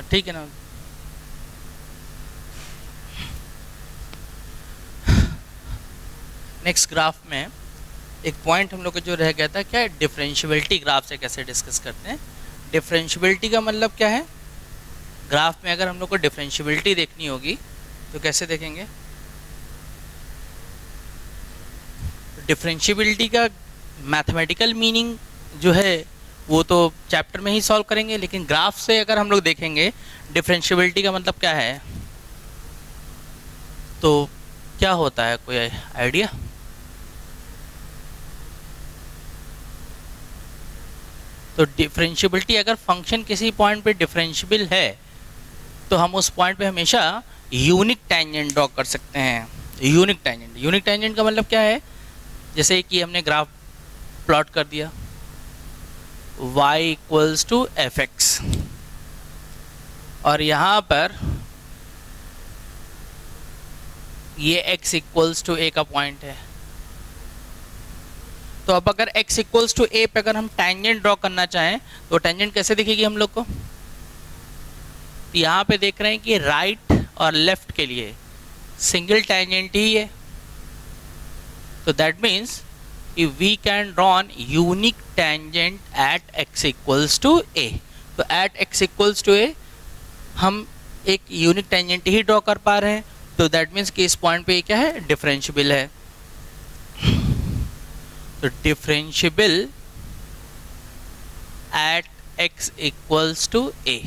ठीक है ना। नेक्स्ट ग्राफ में एक पॉइंट हम लोग का जो रह गया था, क्या है, डिफरेंशियबिलिटी ग्राफ से कैसे डिस्कस करते हैं। डिफरेंशियबिलिटी का मतलब क्या है, ग्राफ में अगर हम लोग को डिफरेंशियबिलिटी देखनी होगी तो कैसे देखेंगे। डिफरेंशियबिलिटी का मैथमेटिकल मीनिंग जो है वो तो चैप्टर में ही सॉल्व करेंगे, लेकिन ग्राफ से अगर हम लोग देखेंगे डिफरेंशियबिलिटी का मतलब क्या है, तो क्या होता है, कोई आइडिया। तो डिफरेंशियबिलिटी, अगर फंक्शन किसी पॉइंट पे डिफरेंशियबल है तो हम उस पॉइंट पे हमेशा यूनिक टेंजेंट ड्रॉ कर सकते हैं। यूनिक टेंजेंट, यूनिक टेंजेंट का मतलब क्या है, जैसे कि हमने ग्राफ प्लॉट कर दिया y equals to F X, और यहाँ पर ये x इक्वल्स टू a का पॉइंट है। तो अब अगर x इक्वल्स टू a पे अगर हम टेंजेंट ड्रॉ करना चाहें तो टेंजेंट कैसे दिखेगी हम लोग को। यहाँ पे देख रहे हैं कि राइट और लेफ्ट के लिए सिंगल टेंजेंट ही है, तो दैट मीन्स कि we can draw an unique tangent at x equals to a। तो at x equals to a हम एक यूनिक टेंजेंट ही ड्रॉ कर पा रहे हैं, तो दैट मीन्स कि इस पॉइंट पे क्या है, डिफरेंशियबल है। तो differentiable at x equals to a।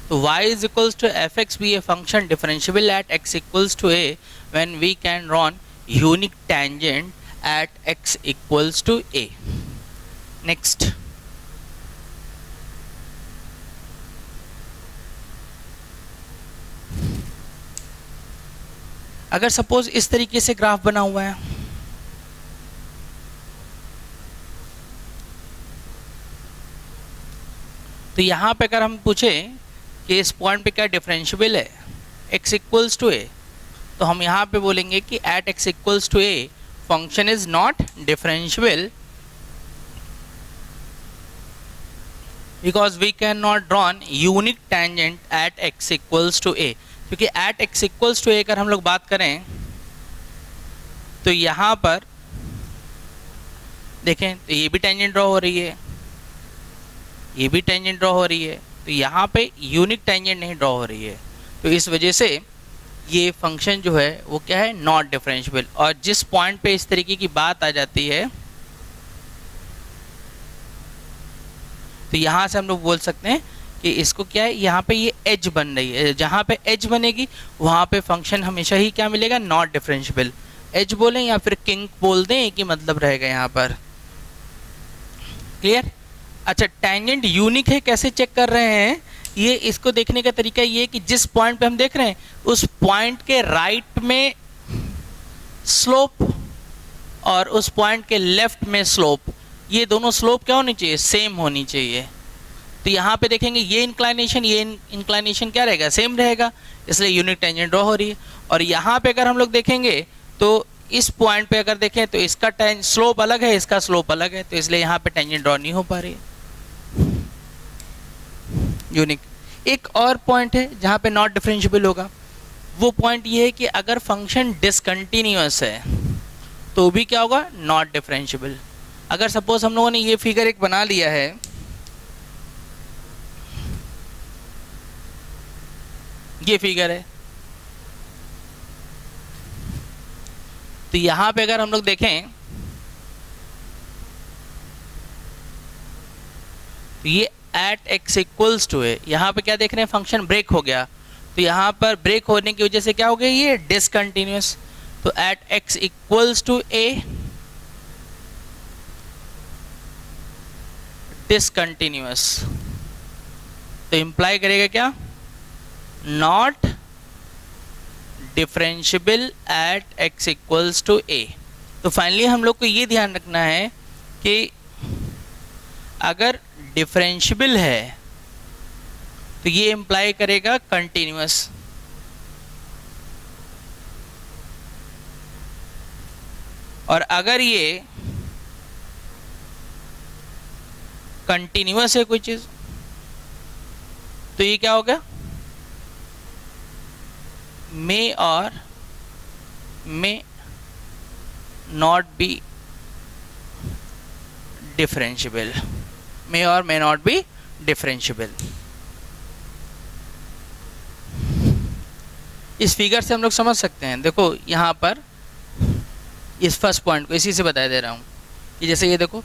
तो y is equals to fx be a function differentiable at x equals to a when we can draw unique tangent at x equals to a. Next, अगर suppose इस तरीके से graph बना हुआ है, तो यहाँ पे अगर हम पूछें कि इस पॉइंट पे क्या डिफरेंशियबल है, x इक्वल्स टू a, तो हम यहाँ पे बोलेंगे कि at x equals to a function is not differentiable because we can not drawn unique tangent at x equals to a। क्योंकि at x equals to a अगर हम लोग बात करें तो यहाँ पर देखें तो ये भी टेंजेंट ड्रॉ हो रही है, ये भी टेंजेंट ड्रॉ हो रही है, तो यहाँ पे यूनिक टेंजेंट नहीं ड्रॉ हो रही है, तो इस वजह से ये फंक्शन जो है वो क्या है, नॉट डिफरेंशियबल। और जिस पॉइंट पे इस तरीके की बात आ जाती है तो यहाँ से हम लोग बोल सकते हैं कि इसको क्या है, यहाँ पे ये एज बन रही है, जहाँ पे एज बनेगी वहाँ पे फंक्शन हमेशा ही क्या मिलेगा, नॉट डिफरेंशियबल। एज बोलें या फिर किंक बोल दें, एक ही मतलब रहेगा यहाँ पर। क्लियर। अच्छा, टेंजेंट यूनिक है कैसे चेक कर रहे हैं, ये इसको देखने का तरीका ये है कि जिस पॉइंट पे हम देख रहे हैं उस पॉइंट के राइट में स्लोप और उस पॉइंट के लेफ्ट में स्लोप, ये दोनों स्लोप क्या होनी चाहिए, सेम होनी चाहिए। तो यहाँ पे देखेंगे ये इंक्लाइनेशन क्या रहेगा, सेम रहेगा, इसलिए यूनिक टेंजेंट ड्रॉ हो रही है। और यहाँ पे अगर हम लोग देखेंगे तो इस पॉइंट पे अगर देखें तो इसका स्लोप अलग है, इसका स्लोप अलग है, तो इसलिए यहाँ पे टेंजेंट ड्रॉ नहीं हो पा रही है यूनिक। एक और पॉइंट है जहाँ पे नॉट डिफरेंशियबल होगा, वो पॉइंट ये है कि अगर फंक्शन डिसकंटिन्यूअस है तो भी क्या होगा, नॉट डिफरेंशियबल। अगर सपोज हम लोगों ने ये फिगर एक बना लिया है, ये फिगर है, तो यहाँ पे अगर हम लोग देखें तो ये at x equals to a, यहाँ पे क्या देख रहे हैं, फंक्शन ब्रेक हो गया, तो यहाँ पर ब्रेक होने की वजह से क्या हो गया, ये डिसकंटिन्यूअस। तो at x equals to a discontinuous, तो इंप्लाई करेगा क्या, not differentiable at x equals to a। तो फाइनली हम लोग को ये ध्यान रखना है कि अगर डिफरेंशियबल है तो ये इंप्लाई करेगा कंटिन्यूअस, और अगर ये कंटिन्यूअस है कोई चीज़ तो ये क्या हो गया, मे और मे नॉट बी डिफरेंशिएबल, मे और मे नॉट बी डिफरेंशिएबल। इस फिगर से हम लोग समझ सकते हैं, देखो यहाँ पर इस फर्स्ट पॉइंट को इसी से बता दे रहा हूँ कि जैसे ये देखो,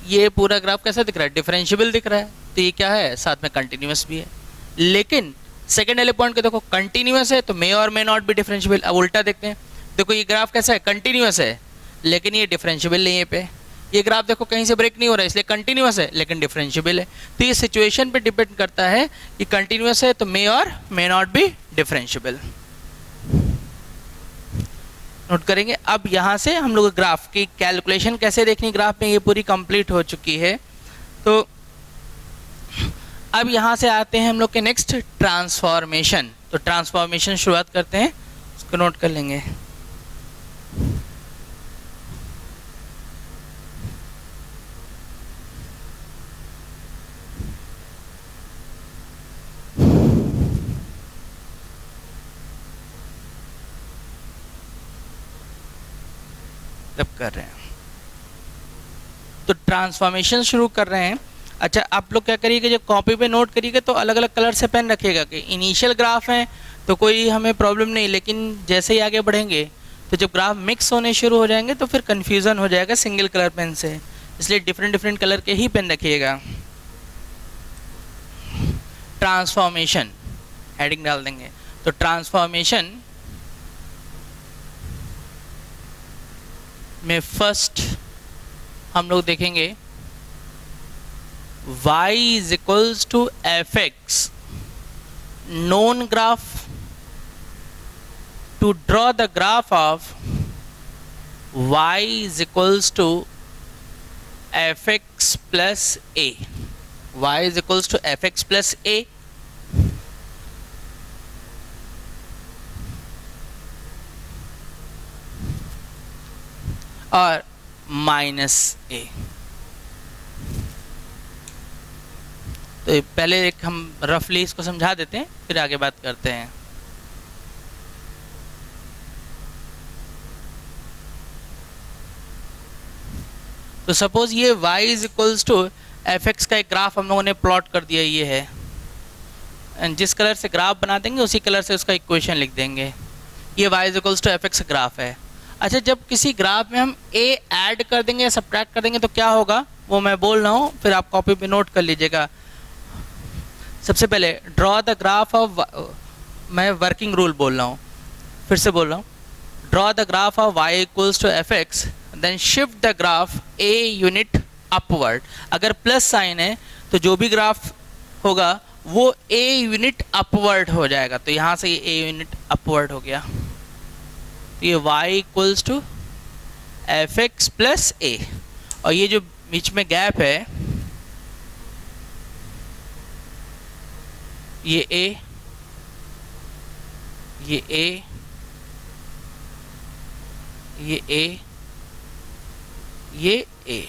ये पूरा ग्राफ कैसा दिख रहा है, डिफरेंशिएबल दिख रहा है, तो ये क्या है, साथ में कंटिन्यूअस भी है। लेकिन सेकेंड वाले पॉइंट को देखो, कंटिन्यूअस है तो मे और मे नॉट बी डिफरेंशिएबल। अब उल्टा देखते हैं, देखो ये ग्राफ कैसा है, कंटिन्यूअस है लेकिन ये डिफरेंशिएबल नहीं है पे। ये ग्राफ देखो कहीं से ब्रेक नहीं हो रहा है इसलिए कंटिन्यूअस है लेकिन डिफरेंशिएबल है। तो ये सिचुएशन पे डिपेंड करता है कि कंटिन्यूअस है तो मे और may not be differentiable. Note करेंगे। अब यहाँ से हम लोग ग्राफ की कैलकुलेशन कैसे देखनी, ग्राफ में ये पूरी कंप्लीट हो चुकी है। तो अब यहाँ से आते हैं हम लोग के नेक्स्ट ट्रांसफॉर्मेशन। तो ट्रांसफॉर्मेशन शुरुआत करते हैं, उसको नोट कर लेंगे। कर रहे हैं तो ट्रांसफॉर्मेशन शुरू कर रहे हैं। अच्छा, आप लोग क्या करिएगा, जब कॉपी पे नोट करिएगा तो अलग अलग कलर से पेन रखिएगा कि इनिशियल ग्राफ है तो कोई हमें प्रॉब्लम नहीं, लेकिन जैसे ही आगे बढ़ेंगे तो जब ग्राफ मिक्स होने शुरू हो जाएंगे तो फिर कन्फ्यूज़न हो जाएगा सिंगल कलर पेन से, इसलिए डिफरेंट डिफरेंट कलर के ही पेन रखिएगा। ट्रांसफॉर्मेशन हेडिंग डाल देंगे। तो ट्रांसफॉर्मेशन में फर्स्ट हम लोग देखेंगे y is equals to F x, known graph, to draw the graph of y is equals to F x plus a, y is equals to F x plus a. और minus ए। तो पहले एक हम रफली इसको समझा देते हैं फिर आगे बात करते हैं। तो सपोज ये y is equals to F x का एक ग्राफ हम लोगों ने प्लॉट कर दिया, ये है, एंड जिस कलर से ग्राफ बना देंगे उसी कलर से उसका इक्वेशन लिख देंगे। ये y is equals to F X graph है। अच्छा, जब किसी ग्राफ में हम a ऐड कर देंगे या सब्ट्रैक्ट कर देंगे तो क्या होगा वो मैं बोल रहा हूँ, फिर आप कॉपी पे नोट कर लीजिएगा। सबसे पहले ड्रॉ द ग्राफ ऑफ, मैं वर्किंग रूल बोल रहा हूँ, फिर से बोल रहा हूँ, draw the graph of y equals to F x, then shift the graph a unit upward. अगर प्लस साइन है तो जो भी ग्राफ होगा वो a यूनिट अपवर्ड हो जाएगा, तो यहाँ से ये a यूनिट अपवर्ड हो गया। ये y equals to F x plus a, और ये जो बीच में गैप है ये a, ये a, ये a, ये a।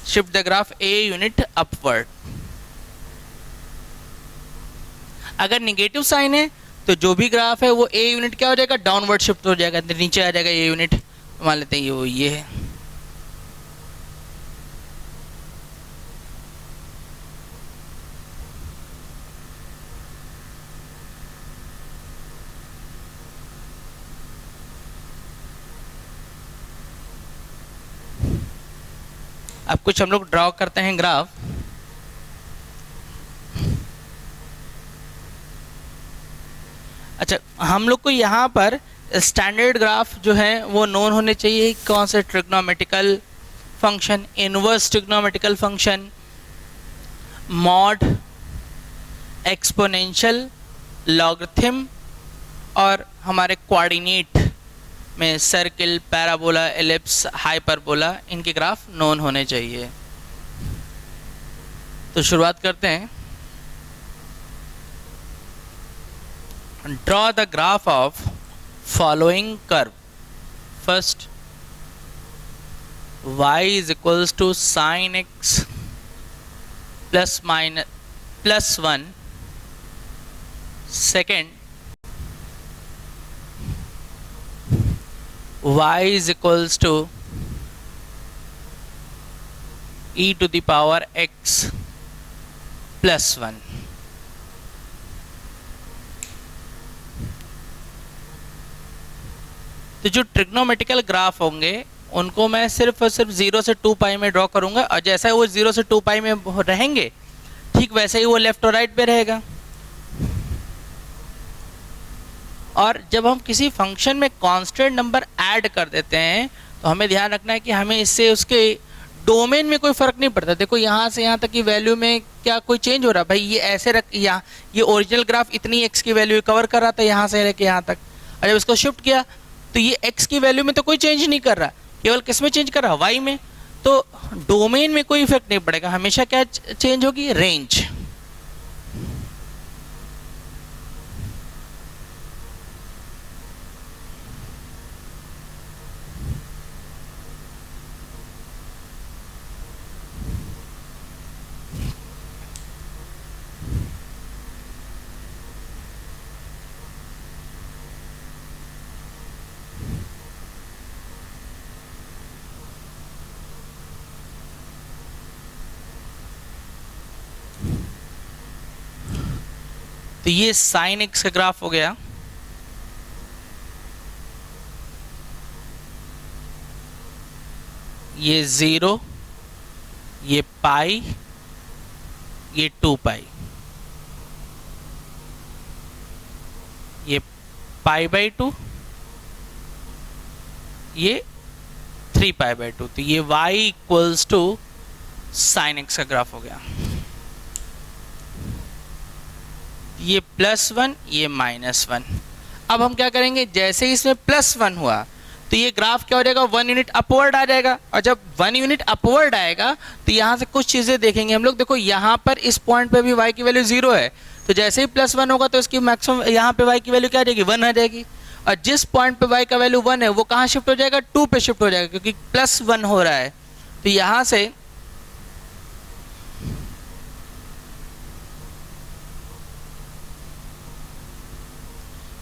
Shift the graph a unit upward. अगर नेगेटिव साइन है तो जो भी ग्राफ है वो a यूनिट क्या हो जाएगा, डाउनवर्ड शिफ्ट हो जाएगा, नीचे आ जाएगा a यूनिट। मान लेते हैं ये है। अब कुछ हम लोग ड्रॉ करते हैं ग्राफ। अच्छा, हम लोग को यहाँ पर स्टैंडर्ड ग्राफ जो है वो नोन होने चाहिए। कौन से, trigonometrical function, inverse trigonometrical function, mod, exponential, logarithm, और हमारे कोऑर्डिनेट में सर्किल, पैराबोला, एलिप्स, हाइपरबोला, इनके ग्राफ नोन होने चाहिए। तो शुरुआत करते हैं। Draw the graph of following curve. First y is equals to sine x plus minus plus 1 second, y is equals to e to the power x plus 1. तो जो trigonometrical graph होंगे उनको मैं सिर्फ और सिर्फ 0 से 2 पाई में ड्रॉ करूंगा, और जैसा वो 0 से 2 पाई में रहेंगे ठीक वैसे ही वो लेफ्ट और राइट पे रहेगा। और जब हम किसी फंक्शन में कांस्टेंट नंबर ऐड कर देते हैं तो हमें ध्यान रखना है कि हमें इससे उसके डोमेन में कोई फर्क नहीं पड़ता। देखो यहाँ से यहाँ तक की वैल्यू में क्या कोई चेंज हो रहा है? भाई ये ऐसे रख, यहाँ ये ओरिजिनल ग्राफ इतनी एक्स की वैल्यू कवर कर रहा था यहाँ से लेके यहाँ तक, और जब इसको शिफ्ट किया तो ये x की वैल्यू में तो कोई चेंज नहीं कर रहा, केवल किस में चेंज कर रहा? y में। तो डोमेन में कोई इफेक्ट नहीं पड़ेगा, हमेशा क्या चेंज होगी? रेंज। तो ये साइन एक्स का ग्राफ हो गया। ये 0, ये पाई, ये 2 पाई, ये पाई बाई 2, ये 3 पाई बाई 2। तो ये y equals to sine x का ग्राफ हो गया। ये +1, ये -1। अब हम क्या करेंगे? जैसे ही इसमें +1 हुआ तो ये ग्राफ क्या हो जाएगा? 1 यूनिट अपवर्ड आ जाएगा, और जब 1 यूनिट अपवर्ड आएगा तो यहाँ से कुछ चीज़ें देखेंगे हम लोग। देखो यहाँ पर इस पॉइंट पे भी y की वैल्यू 0 है, तो जैसे ही +1 होगा तो इसकी मैक्सिमम यहाँ पे y की वैल्यू क्या आ जाएगी? 1 आ जाएगी। और जिस पॉइंट पे y का वैल्यू 1 है वो कहाँ शिफ्ट हो जाएगा? 2 पे शिफ्ट हो जाएगा, क्योंकि +1 हो रहा है। तो यहाँ से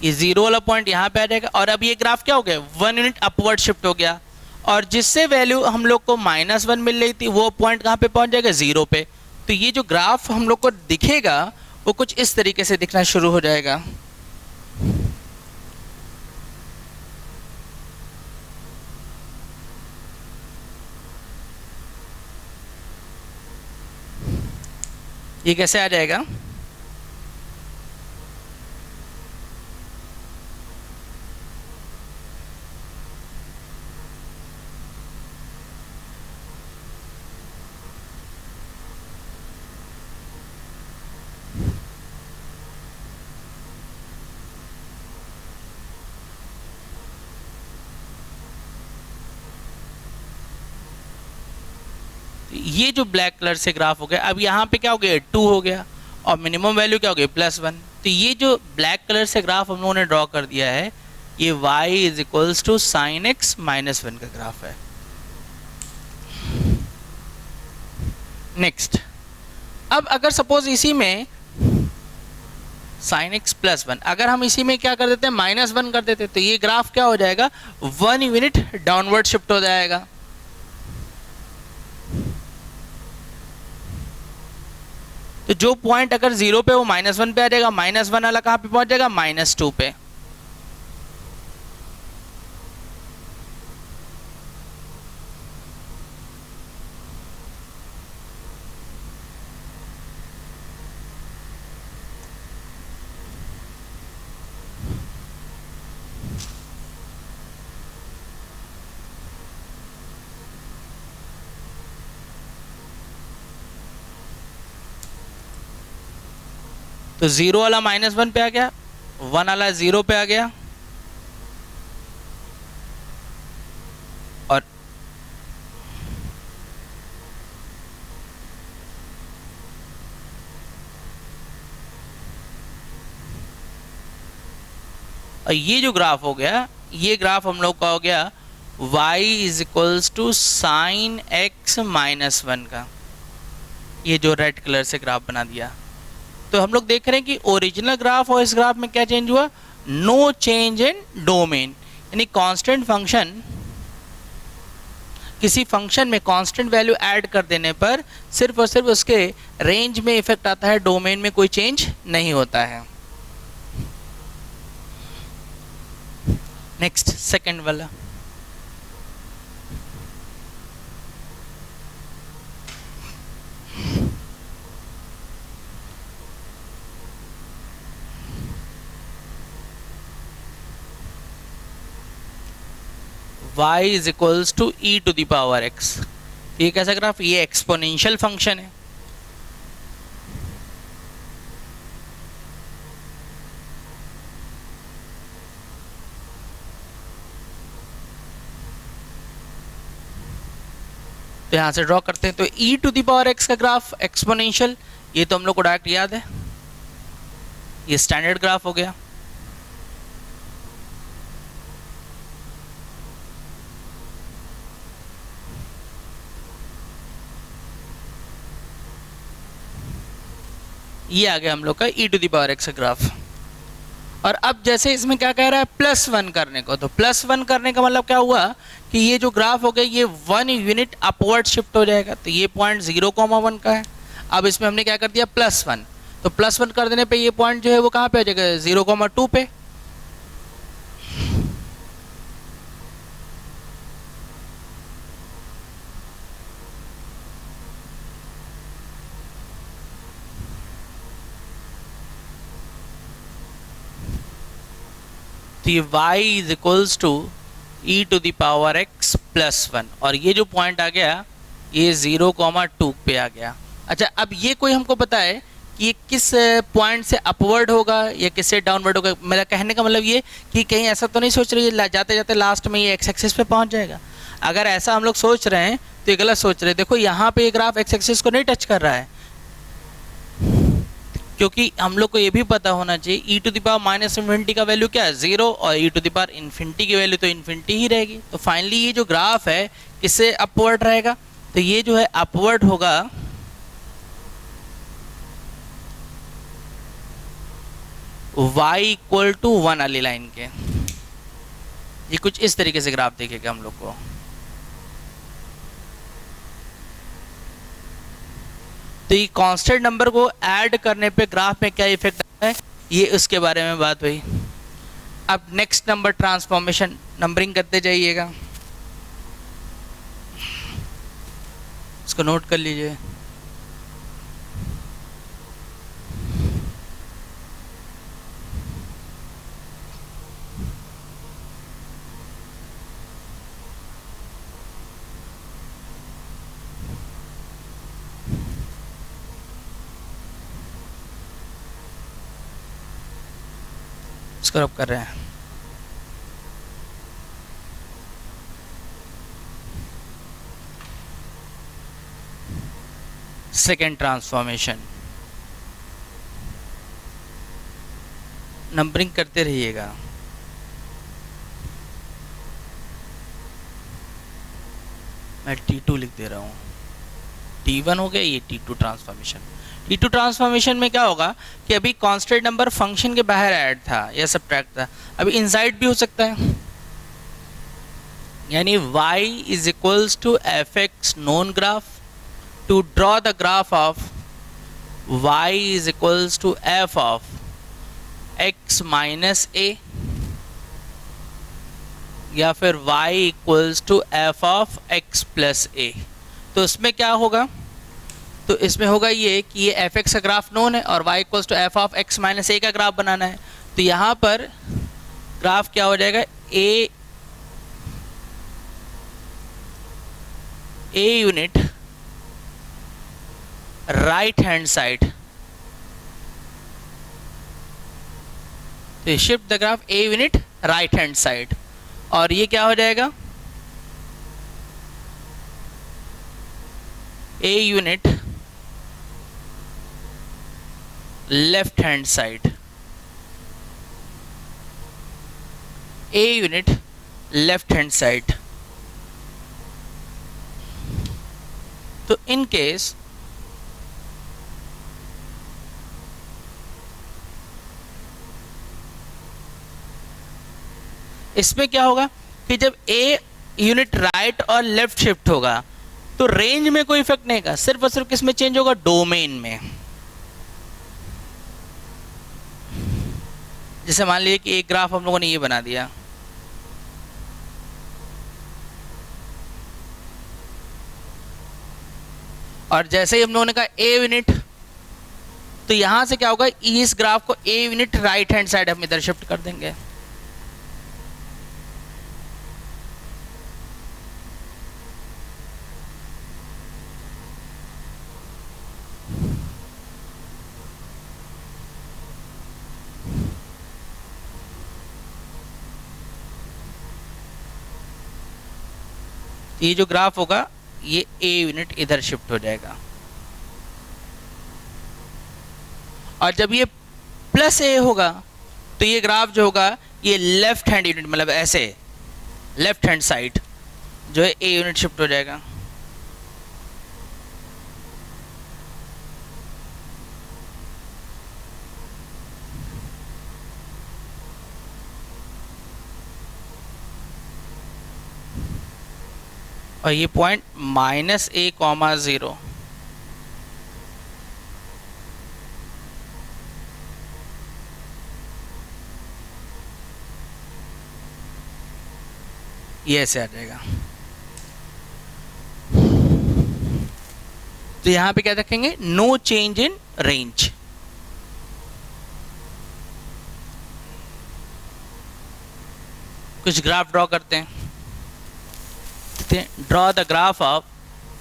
ये 0 वाला पॉइंट यहाँ पे आ जाएगा, और अब ये ग्राफ क्या हो गया? 1 यूनिट अपवर्ड शिफ्ट हो गया, और जिससे वैल्यू हम लोग को -1 मिल रही थी वो पॉइंट कहाँ पे पहुँच जाएगा? 0 पे। तो ये जो ग्राफ हम लोग को दिखेगा वो कुछ इस तरीके से दिखना शुरू हो जाएगा। ये कैसे आ जाएगा? ये जो ब्लैक कलर से ग्राफ हो गया, अब यहाँ पे क्या हो गया? 2 हो गया, और मिनिमम वैल्यू क्या हो गई? +1। तो ये जो ब्लैक कलर से ग्राफ हम लोगों ने ड्रॉ कर दिया है, ये y is equals to sine x -1 का ग्राफ है। नेक्स्ट, अब अगर सपोज इसी में साइन एक्स +1, अगर हम इसी में क्या कर देते हैं? -1 कर देते, तो ये ग्राफ क्या हो जाएगा? 1 यूनिट डाउनवर्ड शिफ्ट हो जाएगा। तो जो पॉइंट अगर 0 पे वो -1 पे आ जाएगा, -1 वाला कहाँ पे पहुंच जाएगा? -2 पे। तो 0 वाला -1 पे आ गया, 1 वाला 0 पे आ गया, और ये जो ग्राफ हो गया, ये ग्राफ हम लोग का हो गया y is equals to sine x -1 का। ये जो रेड कलर से ग्राफ बना दिया, तो हम लोग देख रहे हैं कि ओरिजिनल ग्राफ और इस ग्राफ में क्या चेंज हुआ, नो चेंज इन डोमेन, यानी कांस्टेंट फंक्शन, किसी फंक्शन में कांस्टेंट वैल्यू ऐड कर देने पर सिर्फ और सिर्फ उसके रेंज में इफेक्ट आता है, डोमेन में कोई चेंज नहीं होता है। नेक्स्ट सेकंड वाला, y is equals to e to the power x। ये कैसा ग्राफ, ये एक्सपोनेंशियल फंक्शन है। तो यहां से ड्रॉ करते हैं, तो e to the power x का ग्राफ एक्सपोनेंशियल, ये तो हम लोग को डायरेक्ट याद है, ये स्टैंडर्ड ग्राफ हो गया। ये आ गया हम लोग का e to the power x graph. और अब जैसे इसमें क्या कह रहा है, +1 करने को, तो +1 करने का मतलब क्या हुआ कि ये जो ग्राफ हो गया ये 1 यूनिट अपवर्ड शिफ्ट हो जाएगा। तो ये पॉइंट 0,1 का है। अब इसमें हमने क्या कर दिया, +1, तो +1 कर देने पे ये पॉइंट जो है वो कहाँ पे आ जाएगा, 0,2 पे। तो ये y is equals to e to the power x +1, और ये जो पॉइंट आ गया ये 0,2 पे आ गया। अच्छा, अब ये कोई हमको पता है कि ये किस पॉइंट से अपवर्ड होगा या किससे डाउनवर्ड होगा। मेरा कहने का मतलब ये कि कहीं ऐसा तो नहीं सोच रही है जाते जाते लास्ट में ये x एक्सिस पे पहुंच जाएगा। अगर ऐसा हम लोग सोच रहे हैं तो ये गलत सोच रहे हैं। देखो यहाँ पे ये ग्राफ x एक्सिस को नहीं टच कर रहा है, क्योंकि हम लोग को ये भी पता होना चाहिए e to the power -infinity का वैल्यू क्या है, 0, और e to the power infinity की वैल्यू तो इन्फिनिटी ही रहेगी। तो फाइनली ये जो ग्राफ है किससे अपवर्ड रहेगा, तो ये जो है अपवर्ड होगा y इक्वल टू 1 वाली लाइन के। ये कुछ इस तरीके से ग्राफ देखेगा हम लोग को। तो ये कांस्टेंट नंबर को ऐड करने पे ग्राफ में क्या इफेक्ट आता है, ये उसके बारे में बात हुई। अब नेक्स्ट नंबर ट्रांसफॉर्मेशन, नंबरिंग करते जाइएगा, इसको नोट कर लीजिए। इसको रब कर रहे हैं। सेकेंड ट्रांसफॉर्मेशन, नंबरिंग करते रहिएगा। मैं T2 लिख दे रहा हूँ, T1 हो गया, ये T2 ट्रांसफॉर्मेशन। T2 ट्रांसफॉर्मेशन में क्या होगा कि अभी कांस्टेंट नंबर फंक्शन के बाहर ऐड था या सब्ट्रैक्ट था, अभी इनसाइड भी हो सकता है, यानी y is equals to fx known graph. To draw the graph of y is equals to f of x minus a, या फिर y equals to f of x plus a। तो इसमें क्या होगा, तो इसमें होगा ये कि ये fx का ग्राफ नोन है और y equals to f of x minus a का ग्राफ बनाना है। तो यहाँ पर ग्राफ क्या हो जाएगा, a unit right hand side, तो shift the graph a unit right hand side, और ये क्या हो जाएगा, a unit left hand side, a unit left hand side. तो इन केस इसमें क्या होगा कि जब ए यूनिट राइट और लेफ्ट शिफ्ट होगा तो रेंज में कोई इफेक्ट नहीं होगा, सिर्फ और सिर्फ किस में चेंज होगा, डोमेन में। जैसे मान लीजिए कि एक ग्राफ हम लोगों ने ये बना दिया, और जैसे ही हम लोगों ने कहा ए यूनिट, तो यहां से क्या होगा, इस ग्राफ को ए यूनिट राइट हैंड साइड हम इधर शिफ्ट कर देंगे। ये जो ग्राफ होगा ये ए यूनिट इधर शिफ्ट हो जाएगा, और जब ये प्लस ए होगा तो ये ग्राफ जो होगा ये लेफ्ट हैंड यूनिट, मतलब ऐसे लेफ्ट हैंड साइड जो है ए यूनिट शिफ्ट हो जाएगा। और ये पॉइंट -a,0 ये ऐसे आ जाएगा। तो यहां पे क्या रखेंगे, नो चेंज इन रेंज। कुछ ग्राफ ड्रॉ करते हैं। Draw the graph of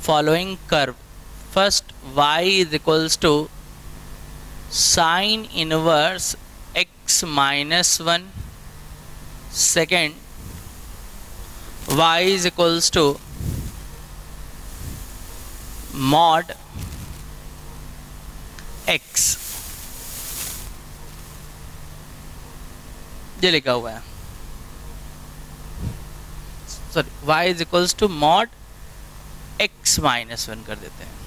following curve. First y is equals to sine inverse x -1, second y is equals to mod x, ये लिखा हुआ है, sorry y is equals to mod x -1 कर देते हैं।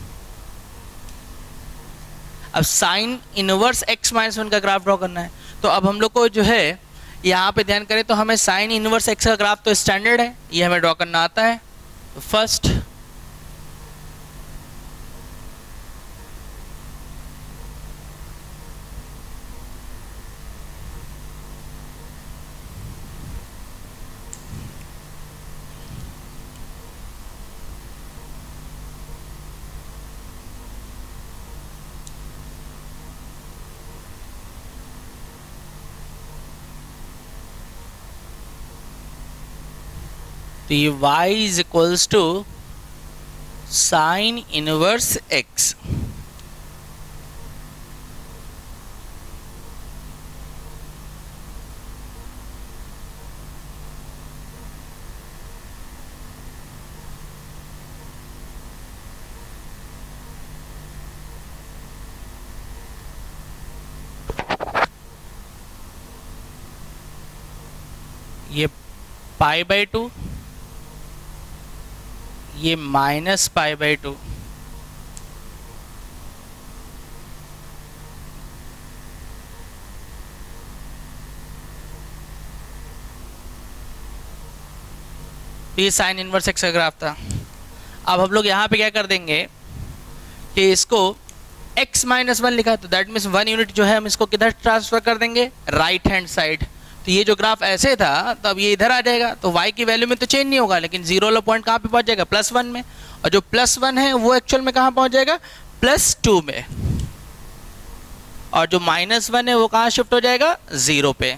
अब साइन इनवर्स x -1 का graph draw करना है, तो अब हम लोग को जो है यहाँ पे ध्यान करें तो हमें साइन इनवर्स x का ग्राफ तो स्टैंडर्ड है, ये हमें ड्रॉ करना आता है। तो फर्स्ट तो ये y is equals to sine inverse x। ये π/2, ये -π/2, ये साइन इनवर्स x का ग्राफ था। अब हम लोग यहाँ पे क्या कर देंगे कि इसको x -1 लिखा, तो दैट मीन्स 1 यूनिट जो है हम इसको किधर ट्रांसफर कर देंगे, राइट हैंड साइड। तो ये जो ग्राफ ऐसे था तो अब ये इधर आ जाएगा, तो y की वैल्यू में तो चेंज नहीं होगा, लेकिन जीरो वाला पॉइंट कहाँ पे पहुंच जाएगा, +1 में, और जो +1 है वो एक्चुअल में कहाँ पहुंच जाएगा, +2 में, और जो -1 है वो कहाँ शिफ्ट हो जाएगा, 0 पे।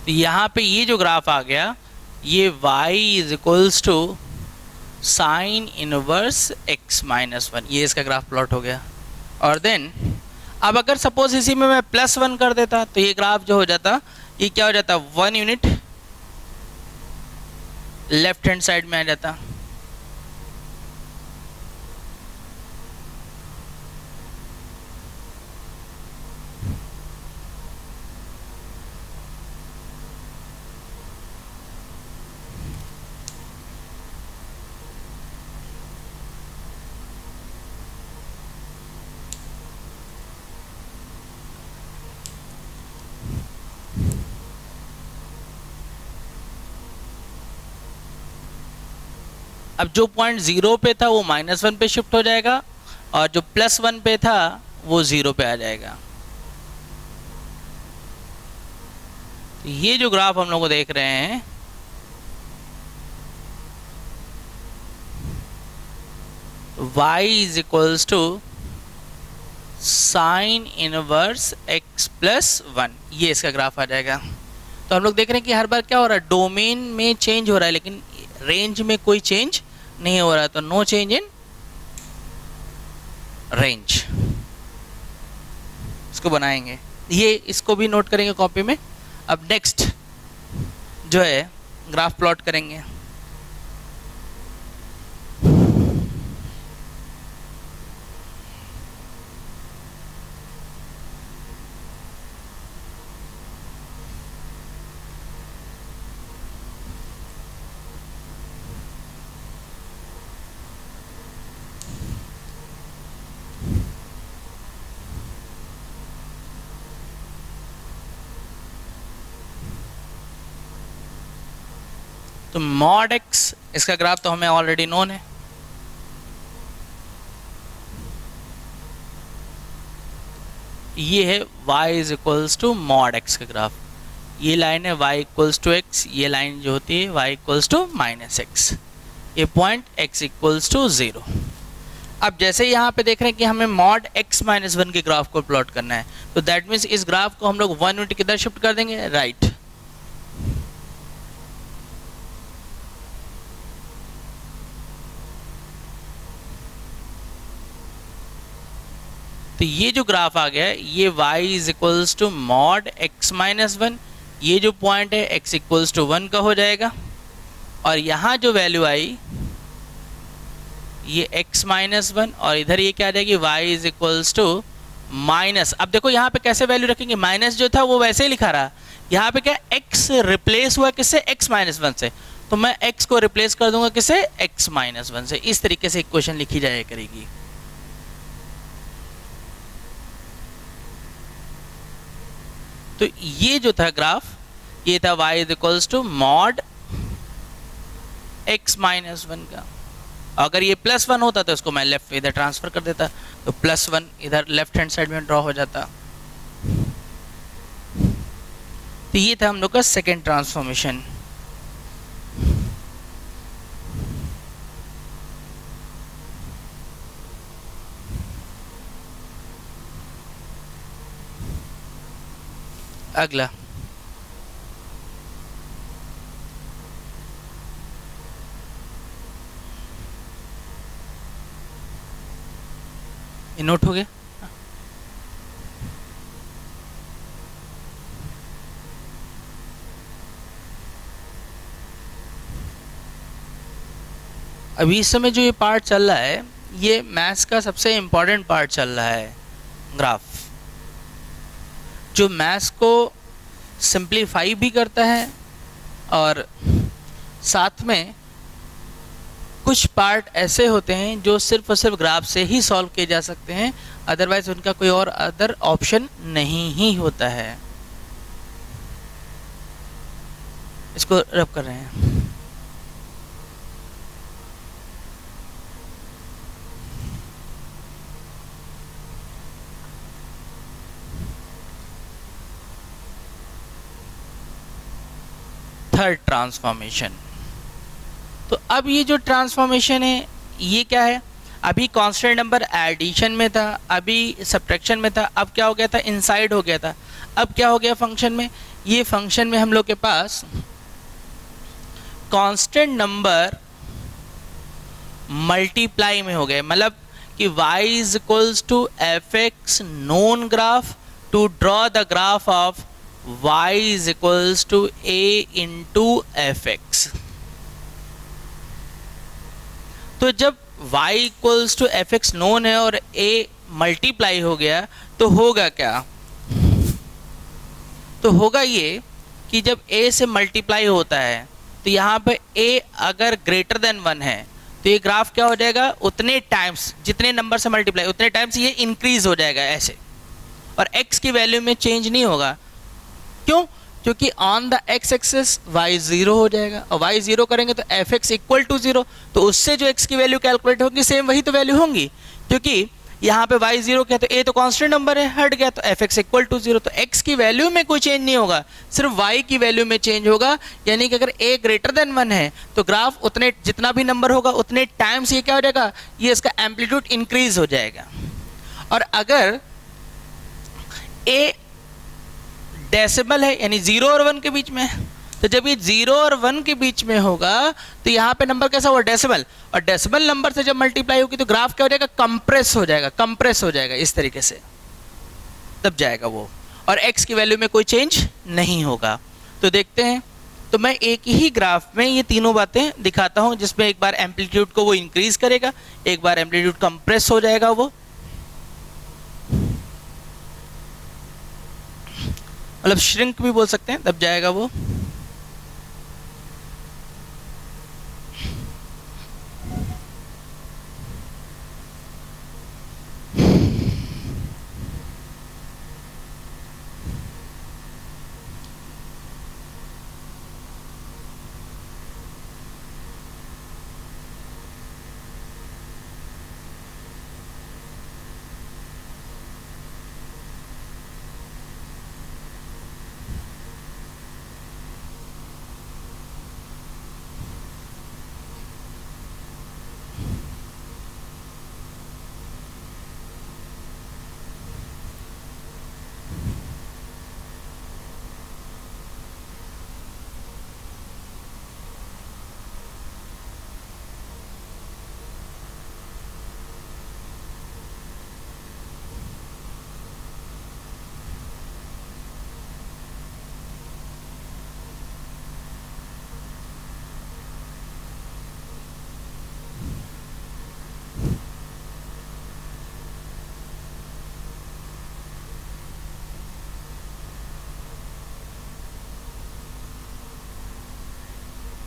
तो यहाँ पे ये जो ग्राफ आ गया, ये y is equals to sine inverse x -1, ये इसका ग्राफ प्लॉट हो गया। और देन अब अगर सपोज इसी में मैं +1 कर देता तो ये ग्राफ जो हो जाता, ये क्या हो जाता, 1 यूनिट लेफ्ट हैंड साइड में आ जाता। अब जो पॉइंट 0 पे था वो -1 पे शिफ्ट हो जाएगा और जो +1 पे था वो 0 पे आ जाएगा। तो ये जो ग्राफ हम लोग को देख रहे हैं, y is equals to sine inverse x plus 1, ये इसका ग्राफ आ जाएगा। तो हम लोग देख रहे हैं कि हर बार क्या हो रहा है, डोमेन में चेंज हो रहा है लेकिन रेंज में कोई चेंज नहीं हो रहा। तो नो चेंज इन रेंज, इसको बनाएंगे, ये इसको भी नोट करेंगे कॉपी में। अब नेक्स्ट जो है ग्राफ प्लॉट करेंगे। तो मॉड x, इसका ग्राफ तो हमें ऑलरेडी नोन है। ये है y is equals to mod x का ग्राफ। ये लाइन है y इक्वल्स टू x, ये लाइन जो होती है y इक्वल्स टू -x, ये पॉइंट x इक्वल्स टू 0। अब जैसे यहाँ पे देख रहे हैं कि हमें मॉड x-1 के ग्राफ को प्लॉट करना है, तो दैट मीन्स इस ग्राफ को हम लोग 1 यूनिट किधर शिफ्ट कर देंगे, राइट। तो ये जो ग्राफ आ गया है, ये y is equals to mod x-1, ये जो पॉइंट है x इक्वल्स टू 1 का हो जाएगा, और यहाँ जो वैल्यू आई ये x-1, और इधर ये क्या आ जाएगी, y is equals to minus. अब देखो यहाँ पे कैसे वैल्यू रखेंगे, माइनस जो था वो वैसे ही लिखा रहा, यहाँ पे क्या x रिप्लेस हुआ किससे, x-1 से, तो मैं x को रिप्लेस कर दूंगा किससे, x-1 से। इस तरीके से इक्वेशन लिखी जाया करेगी। तो ये जो था ग्राफ, ये था y is equals to mod x-1 का। अगर ये +1 होता तो इसको मैं लेफ्ट इधर ट्रांसफर कर देता, तो +1 इधर लेफ्ट हैंड साइड में ड्रॉ हो जाता। तो ये था हम लोग का सेकेंड ट्रांसफॉर्मेशन। अगला ये नोट हो गया। अभी इस समय जो ये पार्ट चल रहा है, ये मैथ्स का सबसे इम्पोर्टेंट पार्ट चल रहा है, ग्राफ, जो मैथ्स को सिंप्लीफाई भी करता है और साथ में कुछ पार्ट ऐसे होते हैं जो सिर्फ और सिर्फ ग्राफ से ही सॉल्व किए जा सकते हैं, अदरवाइज उनका कोई और अदर ऑप्शन नहीं ही होता है। इसको रब कर रहे हैं। Third transformation. तो अब ये जो ट्रांसफॉर्मेशन है ये क्या है, अभी कांस्टेंट नंबर एडिशन में था, अभी सब्ट्रैक्शन में था, अब क्या हो गया था, इनसाइड हो गया था। अब क्या हो गया फंक्शन में, ये फंक्शन में हम लोग के पास कांस्टेंट नंबर मल्टीप्लाई में हो गए, मतलब कि y is equals to F x known graph to draw the graph of y is equals to a into f x. तो जब y equals to F x known है और a मल्टीप्लाई हो गया तो होगा क्या? तो होगा ये कि जब a से मल्टीप्लाई होता है तो यहाँ पे a अगर ग्रेटर देन 1 है तो ये ग्राफ क्या हो जाएगा, उतने टाइम्स जितने नंबर से मल्टीप्लाई उतने टाइम्स ये इंक्रीज हो जाएगा ऐसे, और x की वैल्यू में चेंज नहीं होगा। क्यों? क्योंकि on the x axis y 0 हो जाएगा, और y 0 करेंगे तो एफ एक्स इक्वल टू 0, तो उससे जो x की वैल्यू कैलकुलेट होगी सेम वही तो वैल्यू होंगी, क्योंकि यहाँ पे y 0 क्या, तो a तो कांस्टेंट नंबर है, हट गया, तो एफ एक्स इक्वल टू 0, तो x की वैल्यू में कोई चेंज नहीं होगा, सिर्फ y की वैल्यू में चेंज होगा। यानी कि अगर a ग्रेटर देन 1 है तो ग्राफ उतने जितना भी नंबर होगा उतने टाइम्स ये क्या हो जाएगा, ये इसका एम्पलीट्यूड इंक्रीज हो जाएगा। और अगर a डेसिमल है यानी 0 और 1 के बीच में है, तो जब ये 0 और 1 के बीच में होगा तो यहाँ पे नंबर कैसा हुआ, डेसिमल, और डेसिमल नंबर से जब मल्टीप्लाई होगी तो ग्राफ क्या हो जाएगा, कंप्रेस हो जाएगा इस तरीके से, तब जाएगा वो, और x की वैल्यू में कोई चेंज नहीं होगा। तो देखते हैं, तो मैं एक ही ग्राफ में ये तीनों बातें दिखाता हूँ, जिसमें एक बार एम्पलीट्यूड को वो इंक्रीज करेगा, एक बार एम्पलीट्यूड कंप्रेस हो जाएगा वो, मतलब श्रिंक भी बोल सकते हैं, तब जाएगा वो।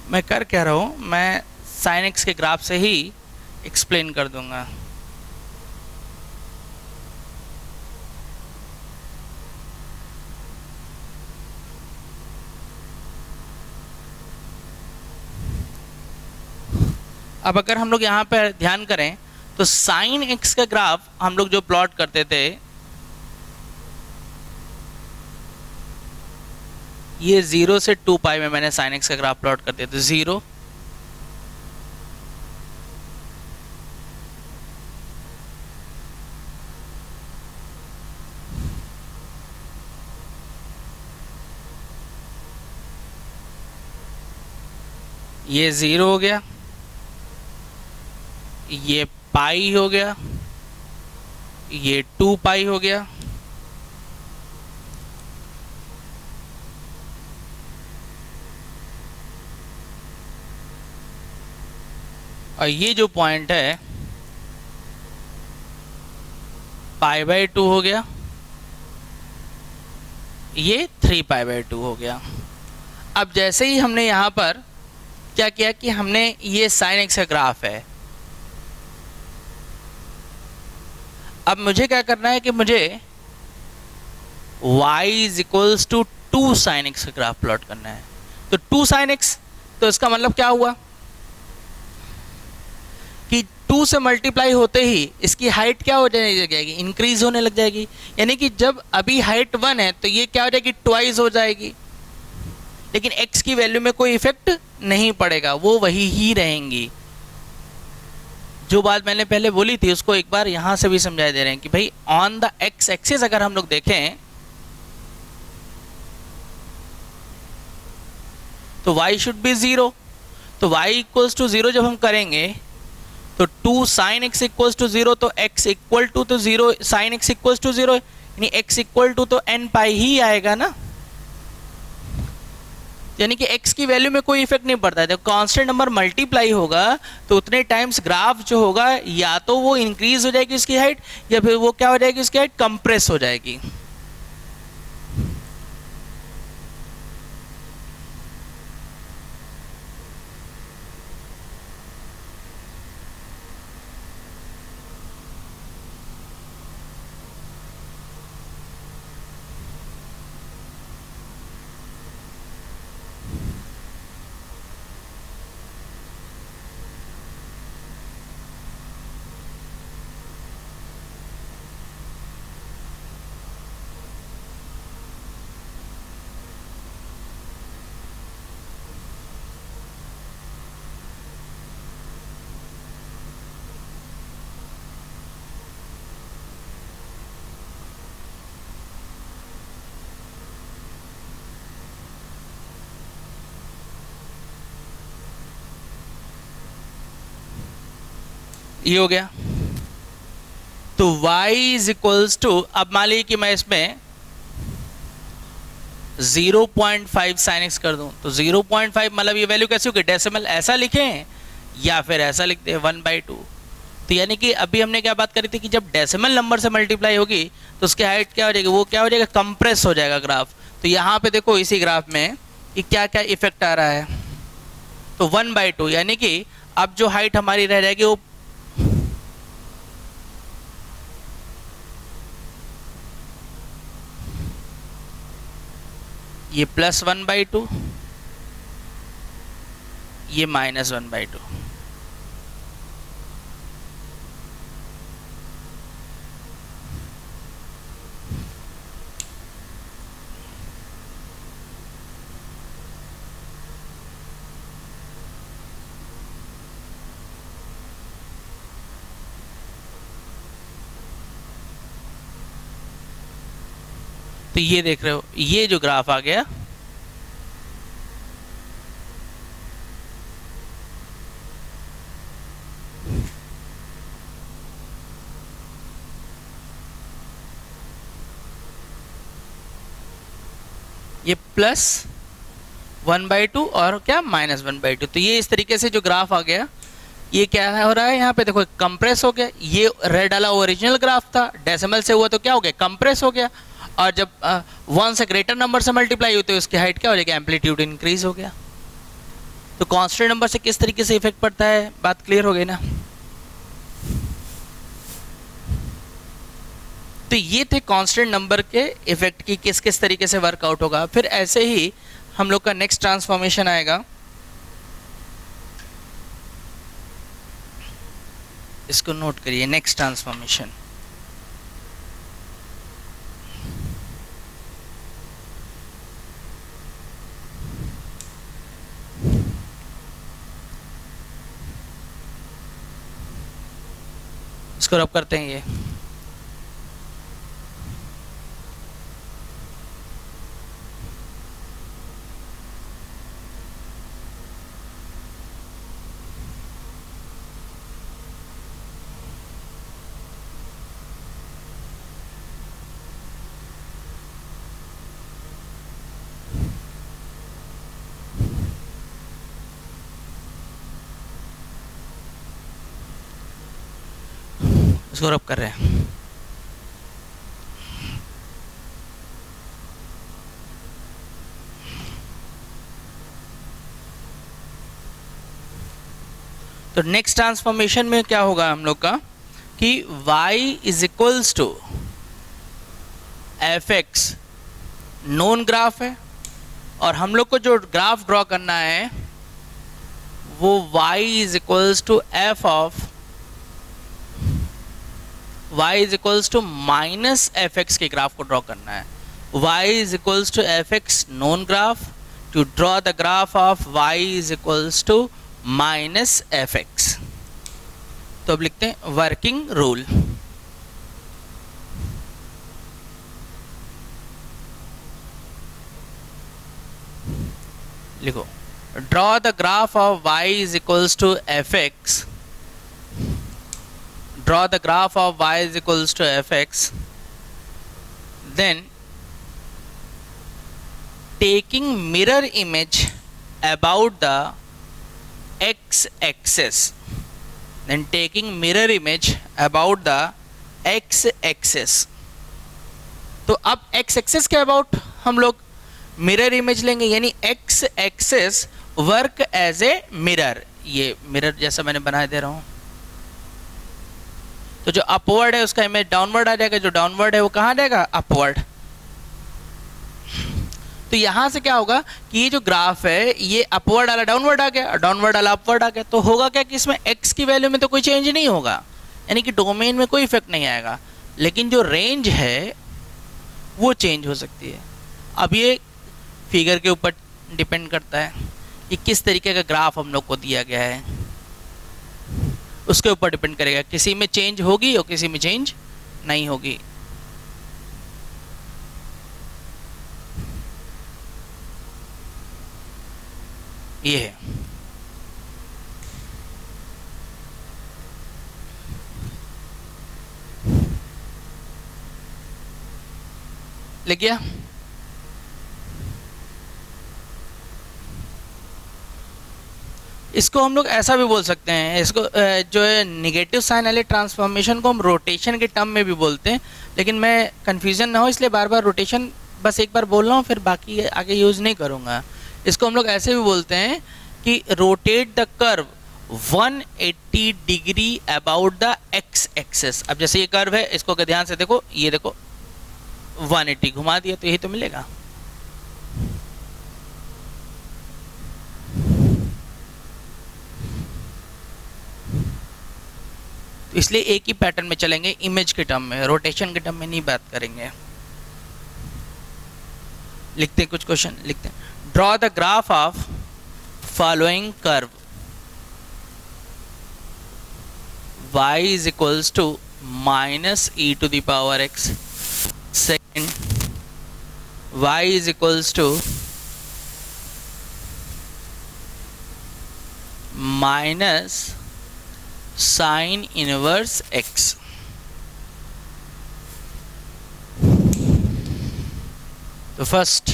मैं कर क्या रहा हूँ, मैं साइन एक्स के ग्राफ से ही एक्सप्लेन कर दूंगा। अब अगर हम लोग यहाँ पर ध्यान करें तो साइन एक्स का ग्राफ हम लोग जो प्लॉट करते थे, ये 0 से 2 पाई में मैंने साइन एक्स का ग्राफ प्लॉट कर दिया, तो 0, ये 0 हो गया, ये पाई हो गया, ये 2 पाई हो गया, और ये जो पॉइंट है पाई बाय 2 हो गया, ये 3 पाई बाय 2 हो गया। अब जैसे ही हमने यहाँ पर क्या किया कि हमने ये साइन एक्स का ग्राफ है, अब मुझे क्या करना है कि मुझे y is equals to 2 sine x का ग्राफ प्लॉट करना है। तो 2 साइन एक्स, तो इसका मतलब क्या हुआ कि 2 से मल्टीप्लाई होते ही इसकी हाइट क्या हो जाने लग जाएगी, इंक्रीज होने लग जाएगी। यानी कि जब अभी हाइट 1 है तो ये क्या हो जाएगी, ट्वाइस हो जाएगी, लेकिन x की वैल्यू में कोई इफेक्ट नहीं पड़ेगा, वो वही ही रहेंगी। जो बात मैंने पहले बोली थी उसको एक बार यहां से भी समझा दे रहे हैं कि भाई ऑन द x एक्सिस अगर हम लोग देखें तो y शुड बी 0, तो y इक्वल्स टू 0 जब हम करेंगे तो 2 साइन एक्स इक्वल्स टू 0, तो x इक्वल टू तो 0, साइन एक्स इक्वल्स टू 0, यानी x इक्वल टू तो n पाई ही आएगा ना, यानी कि x की वैल्यू में कोई इफेक्ट नहीं पड़ता है। जब कांस्टेंट नंबर मल्टीप्लाई होगा तो उतने टाइम्स ग्राफ जो होगा या तो वो इंक्रीज हो जाएगी उसकी हाइट, या फिर वो क्या हो जाएगी, उसकी हाइट कंप्रेस हो जाएगी। ये हो गया। तो y इज इक्वल्स टू, अब मान लीजिए कि मैं इसमें 0.5 साइन एक्स कर दूं, तो 0.5 मतलब ये वैल्यू कैसी होगी, डेसिमल ऐसा लिखें या फिर ऐसा लिखते हैं 1/2। तो यानी कि अभी हमने क्या बात करी थी कि जब डेसिमल नंबर से मल्टीप्लाई होगी तो उसकी हाइट क्या हो जाएगी, वो क्या हो जाएगा, कंप्रेस हो जाएगा ग्राफ। तो यहाँ पे देखो इसी ग्राफ में कि क्या क्या इफेक्ट आ रहा है, तो 1/2 यानी कि अब जो हाइट हमारी रह जाएगी वो ये +1/2, ये -1/2। तो ये देख रहे हो, ये जो ग्राफ आ गया, ये +1/2 और क्या -1/2। तो ये इस तरीके से जो ग्राफ आ गया, ये क्या हो रहा है यहाँ पे देखो, कंप्रेस हो गया। ये रेड वाला ओरिजिनल ग्राफ था, डेसिमल से हुआ तो क्या हो गया, कंप्रेस हो गया। और जब 1 से ग्रेटर नंबर से मल्टीप्लाई होते है उसकी हाइट क्या हो जाएगी, एम्पलीट्यूड इंक्रीज हो गया। तो कांस्टेंट नंबर से किस तरीके से इफेक्ट पड़ता है, बात क्लियर हो गई ना। तो ये थे कांस्टेंट नंबर के इफेक्ट की किस किस तरीके से वर्कआउट होगा। फिर ऐसे ही हम लोग का नेक्स्ट ट्रांसफॉर्मेशन आएगा, इसको नोट करिए, नेक्स्ट ट्रांसफॉर्मेशन। इसको रब करते हैं ये, इसको रब कर रहे हैं। तो नेक्स्ट ट्रांसफॉर्मेशन में क्या होगा हम लोग का कि y is equals to fx, known graph है, और हम लोग को जो ग्राफ ड्रॉ करना है वो y is equals to f of y is equals to minus fx के ग्राफ को ड्रॉ करना है। y is equals to fx known graph, to draw the graph of y is equals to minus fx। तो अब लिखते हैं working rule. लिखो, draw the graph of y is equals to fx draw the graph of y is equals to fx, then taking mirror image about the x axis, then taking mirror image about the x axis. तो अब x axis के about हम लोग mirror image लेंगे, यानी x axis work as a mirror. ये mirror जैसा मैंने बना दे रहा हूं. तो जो अपवर्ड है उसका इमेज डाउनवर्ड आ जाएगा, जो डाउनवर्ड है वो कहां जाएगा, अपवर्ड. तो यहां से क्या होगा कि ये जो ग्राफ है ये अपवर्ड वाला डाउनवर्ड आ गया, डाउनवर्ड वाला अपवर्ड आ गया. तो होगा क्या कि इसमें x की वैल्यू में तो कोई चेंज नहीं होगा, यानी कि डोमेन में कोई इफेक्ट नहीं आएगा, लेकिन जो रेंज है वो चेंज हो सकती है. अब ये फिगर के ऊपर डिपेंड करता है कि किस तरीके का ग्राफ हम लोग को दिया गया है, उसके ऊपर डिपेंड करेगा. किसी में चेंज होगी और किसी में चेंज नहीं होगी. ये है. लिख गया. इसको हम लोग ऐसा भी बोल सकते हैं, इसको जो है निगेटिव साइन वाले ट्रांसफॉर्मेशन को हम रोटेशन के टर्म में भी बोलते हैं, लेकिन मैं कंफ्यूजन ना हो इसलिए बार बार रोटेशन बस एक बार बोल रहा हूँ, फिर बाकी आगे यूज़ नहीं करूँगा. इसको हम लोग ऐसे भी बोलते हैं कि rotate the curve 180 degree about the x axis. अब जैसे ये कर्व है, इसको अगर ध्यान से देखो, ये देखो 180 घुमा दिया तो यही तो मिलेगा. इसलिए एक ही पैटर्न में चलेंगे, इमेज के टर्म में, रोटेशन के टर्म में नहीं बात करेंगे. लिखते हैं कुछ क्वेश्चन, लिखते हैं. Draw the graph of following curve y is equals to minus e to the power x. Second, y is equals to minus sin inverse x. तो फर्स्ट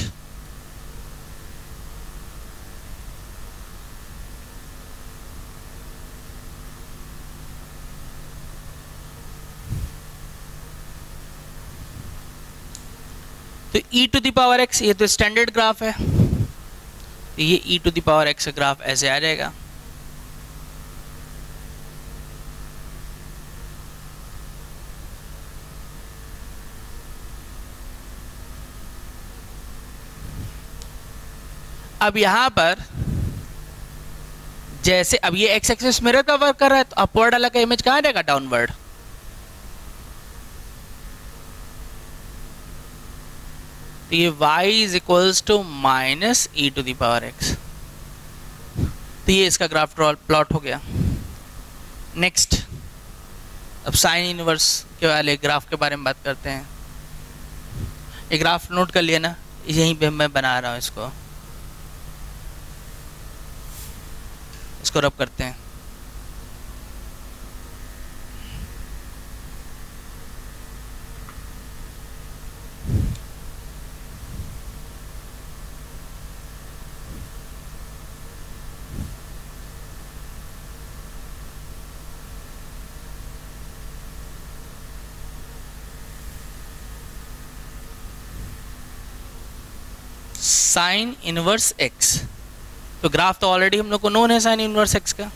तो e to the power x, ये तो standard graph है, तो ये e to the power x graph ऐसे आ जाएगा. अब यहां पर जैसे अब ये एक्स एक्सिस मिरर का वर्क कर रहा है, तो अपवर्ड वाला का इमेज कहां जाएगा, डाउनवर्ड. तो ये y is equals to minus e to the power x. तो ये इसका ग्राफ प्लॉट हो गया. नेक्स्ट, अब साइन इनवर्स के वाले ग्राफ के बारे में बात करते हैं. ये ग्राफ नोट कर लिया ना, यहीं पे मैं बना रहा हूं, इसको रब करते हैं. साइन इनवर्स एक्स, तो ग्राफ तो ऑलरेडी हम लोग को नोन है साइन इनवर्स एक्स का.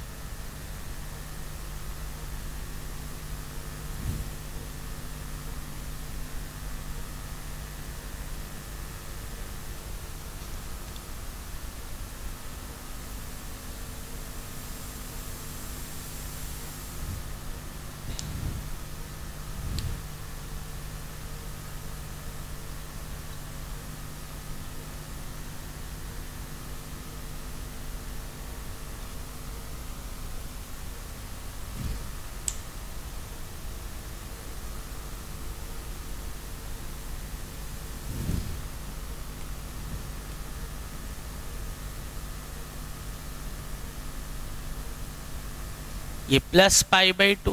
ये प्लस पाई बाई 2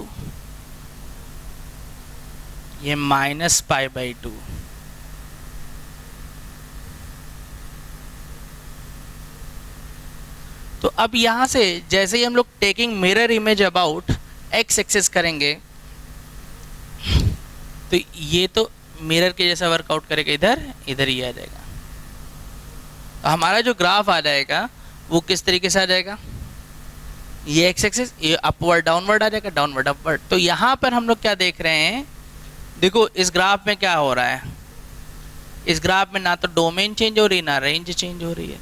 ये -π/2। तो अब यहां से जैसे ही हम लोग taking mirror image about x axis करेंगे तो ये तो मिरर के जैसा वर्कआउट करेगा, इधर इधर ही आ जाएगा। तो हमारा जो ग्राफ आ जाएगा वो किस तरीके से आ जाएगा, ये एक्स एक्सिस, ये अपवर्ड डाउनवर्ड आ जाएगा, डाउनवर्ड अपवर्ड। तो यहाँ पर हम लोग क्या देख रहे हैं, देखो इस ग्राफ में क्या हो रहा है, इस ग्राफ में ना तो डोमेन चेंज हो रही ना रेंज चेंज हो रही है।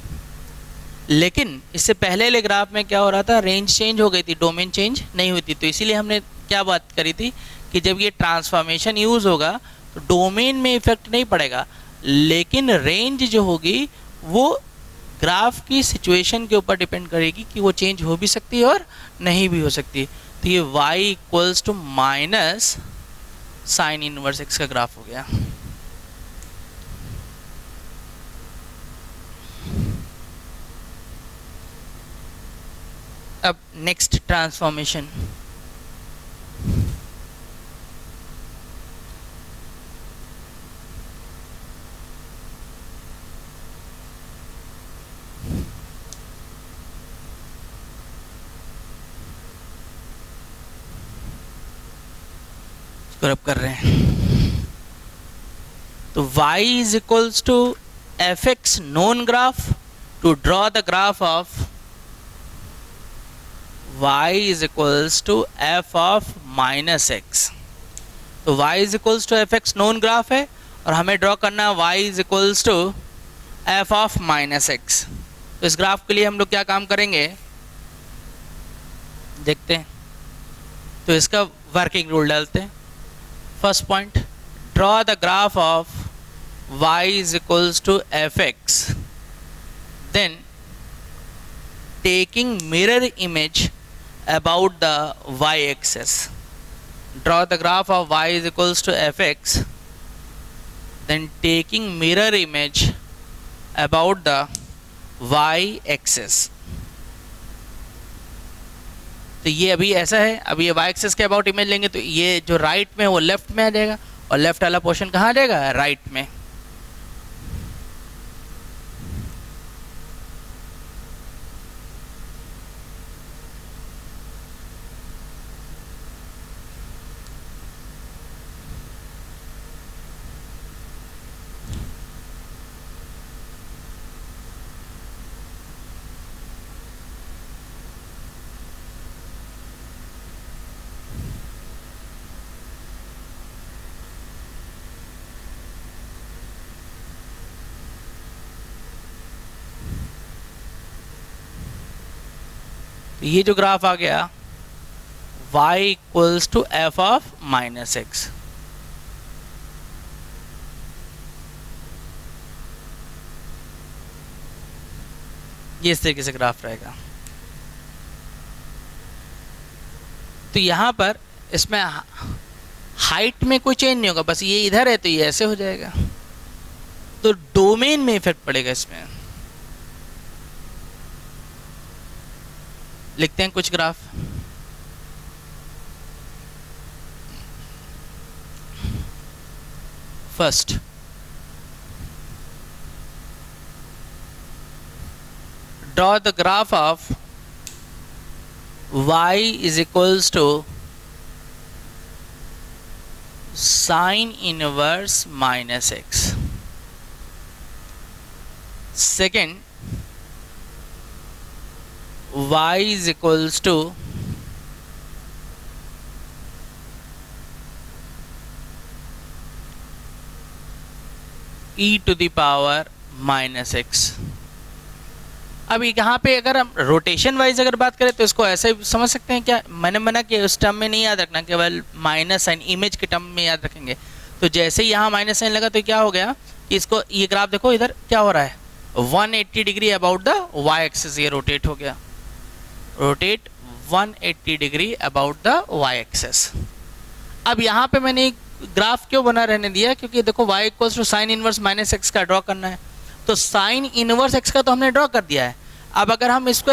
लेकिन इससे पहले वाले ग्राफ में क्या हो रहा था, रेंज चेंज हो गई थी, डोमेन चेंज नहीं हुई थी। तो इसीलिए हमने क्या बात करी थी कि जब ये ट्रांसफॉर्मेशन यूज होगा तो डोमेन में इफेक्ट नहीं पड़ेगा, लेकिन रेंज जो होगी वो ग्राफ की सिचुएशन के ऊपर डिपेंड करेगी कि वो चेंज हो भी सकती है और नहीं भी हो सकती। तो ये y equals to minus sine inverse x का ग्राफ हो गया। अब नेक्स्ट ट्रांसफॉर्मेशन, रब कर रहे हैं। तो y is equals to F x known graph to draw the graph of y is equals to f of minus x. तो y is equals to F x known graph है और हमें draw करना है y is equals to f of minus x. तो इस graph के लिए हम लोग क्या काम करेंगे देखते हैं। तो इसका वर्किंग रूल डालते हैं। First point, draw the graph of y is equals to F x, then taking mirror image about the y-axis. Draw the graph of y is equals to fx, then taking mirror image about the y-axis. तो ये अभी ऐसा है, अभी ये y-axis के about image लेंगे तो ये जो राइट में वो लेफ्ट में आ जाएगा और लेफ्ट वाला पोर्शन कहाँ आ जाएगा, राइट में। ये जो ग्राफ आ गया y equals to f of minus x. ये इस तरीके से ग्राफ रहेगा। तो यहां पर इसमें हाइट में कोई चेंज नहीं होगा, बस ये इधर है तो ये ऐसे हो जाएगा। तो डोमेन में इफेक्ट पड़ेगा इसमें। लिखते हैं कुछ graph. First, draw the graph of y is equals to sin inverse minus x. Second, y is equals to e to the power minus x. अब यहाँ पे अगर हम रोटेशन वाइज अगर बात करें तो इसको ऐसे समझ सकते हैं क्या, मैंने मना कि उस टर्म में नहीं याद रखना, केवल माइनस साइन इमेज के टर्म में याद रखेंगे। तो जैसे ही यहाँ माइनस साइन लगा तो क्या हो गया कि इसको ये ग्राफ देखो इधर क्या हो रहा है, 180 degree about the y axis ये रोटेट हो गया, rotate 180 degree about the y axis. अब यहाँ पे मैंने ग्राफ क्यों बना रहने दिया, क्योंकि देखो y equals to sine inverse minus x का ड्रॉ करना है। तो साइन इनवर्स एक्स का तो हमने ड्रॉ कर दिया है। अब अगर हम इसको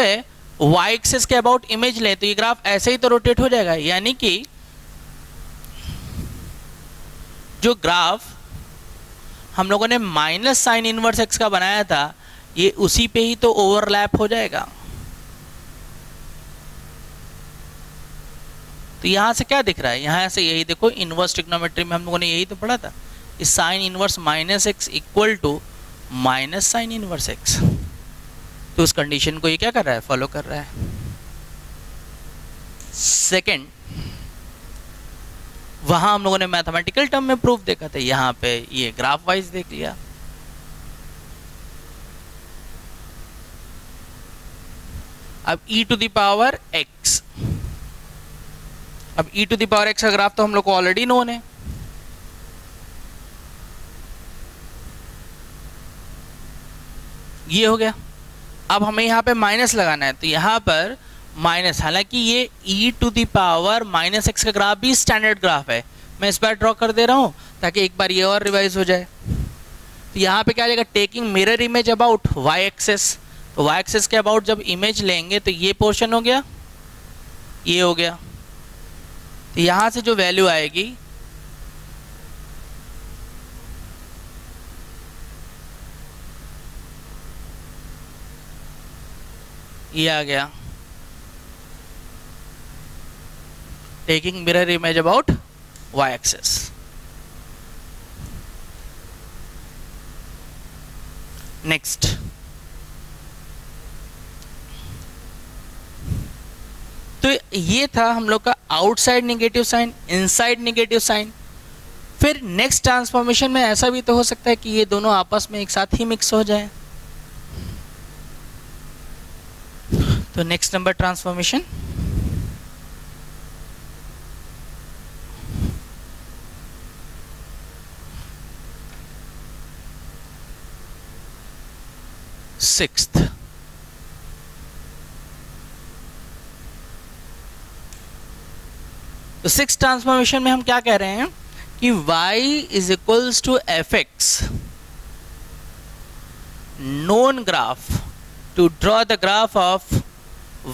y एक्सिस के अबाउट इमेज लें तो ये ग्राफ ऐसे ही तो रोटेट हो जाएगा, यानी कि जो ग्राफ हम लोगों ने माइनस साइन इनवर्स एक्स का बनाया था, ये उसी पे ही तो ओवरलैप हो जाएगा। तो यहां से क्या दिख रहा है, यहां से यही देखो, इनवर्स ट्रिग्नोमेट्री में हम लोगों ने यही तो पढ़ा था, इस sine inverse minus x equal to minus sine inverse x. तो उस कंडीशन को ये क्या कर रहा है, फॉलो कर रहा है। सेकंड, वहां हम लोगों ने मैथमेटिकल टर्म में प्रूफ देखा था, यहां पे ये ग्राफ वाइज देख लिया। अब e to the power x, अब e to the power x का ग्राफ तो हम लोग को ऑलरेडी नोन है। ये हो गया। अब हमें यहाँ पे माइनस लगाना है, तो यहाँ पर माइनस, हालांकि ये e to the power minus x का ग्राफ भी स्टैंडर्ड ग्राफ है, मैं इस बार ड्रॉ कर दे रहा हूँ ताकि एक बार ये और रिवाइज हो जाए। तो यहाँ पे क्या आ जाएगा, taking mirror image about y axis, तो y एक्सेस के अबाउट जब इमेज लेंगे तो ये पोर्शन हो गया, ये हो गया। तो यहाँ से जो वैल्यू आएगी ये आ गया, taking mirror image about y axis. Next, तो ये था हम लोग का outside negative sign, inside negative sign. फिर नेक्स्ट ट्रांसफॉर्मेशन में ऐसा भी तो हो सकता है कि ये दोनों आपस में एक साथ ही मिक्स हो जाए। तो नेक्स्ट नंबर ट्रांसफॉर्मेशन, सिक्स्थ, तो सिक्स ट्रांसफॉर्मेशन में हम क्या कह रहे हैं कि y is equals to F x, known graph, to draw the graph of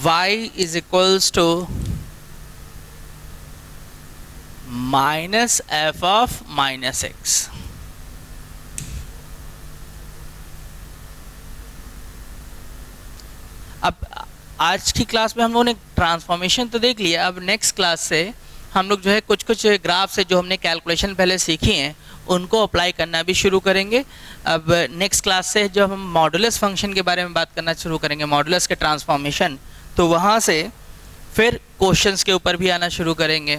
y is equals to minus f of minus x. अब आज की क्लास में हम लोगों ने ट्रांसफॉर्मेशन तो देख लिया, अब नेक्स्ट क्लास से हम लोग जो है कुछ कुछ ग्राफ से जो हमने कैलकुलेशन पहले सीखी हैं उनको अप्लाई करना भी शुरू करेंगे। अब नेक्स्ट क्लास से जब हम मॉडुलस फंक्शन के बारे में बात करना शुरू करेंगे, मॉडुलस के ट्रांसफॉर्मेशन, तो वहाँ से फिर क्वेश्चंस के ऊपर भी आना शुरू करेंगे।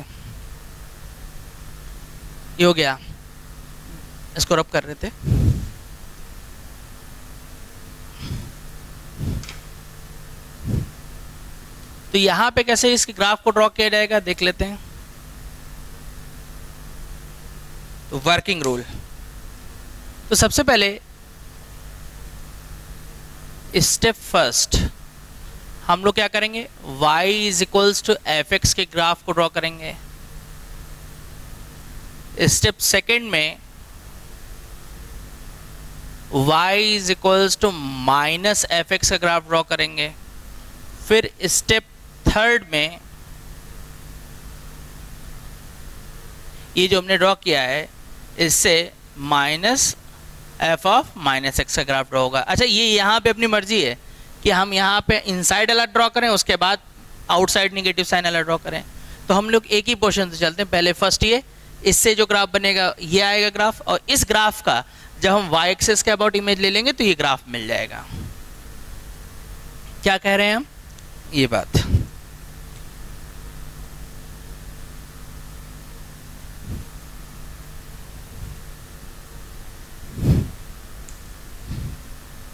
ये हो गया, इसको रब कर रहे थे। तो यहाँ पे कैसे इसके ग्राफ को ड्रॉ किया जाएगा देख लेते हैं। तो वर्किंग रूल, तो सबसे पहले स्टेप फर्स्ट हम लोग क्या करेंगे, y is equals to F x के ग्राफ को ड्रॉ करेंगे। स्टेप सेकेंड में y is equals to minus f x का ग्राफ ड्रॉ करेंगे। फिर स्टेप थर्ड में ये जो हमने ड्रॉ किया है इससे minus f of minus x का ग्राफ ड्रॉ होगा। अच्छा, ये यहाँ पे अपनी मर्जी है कि हम यहाँ पे इनसाइड वाला ड्रॉ करें उसके बाद आउटसाइड नेगेटिव साइन वाला ड्रॉ करें। तो हम लोग एक ही पोर्शन से चलते हैं, पहले फर्स्ट ये, इससे जो ग्राफ बनेगा ये आएगा ग्राफ, और इस ग्राफ का जब हम y एक्सेस के अबाउट इमेज ले लेंगे तो ये ग्राफ मिल जाएगा। क्या कह रहे हैं हम, ये बात।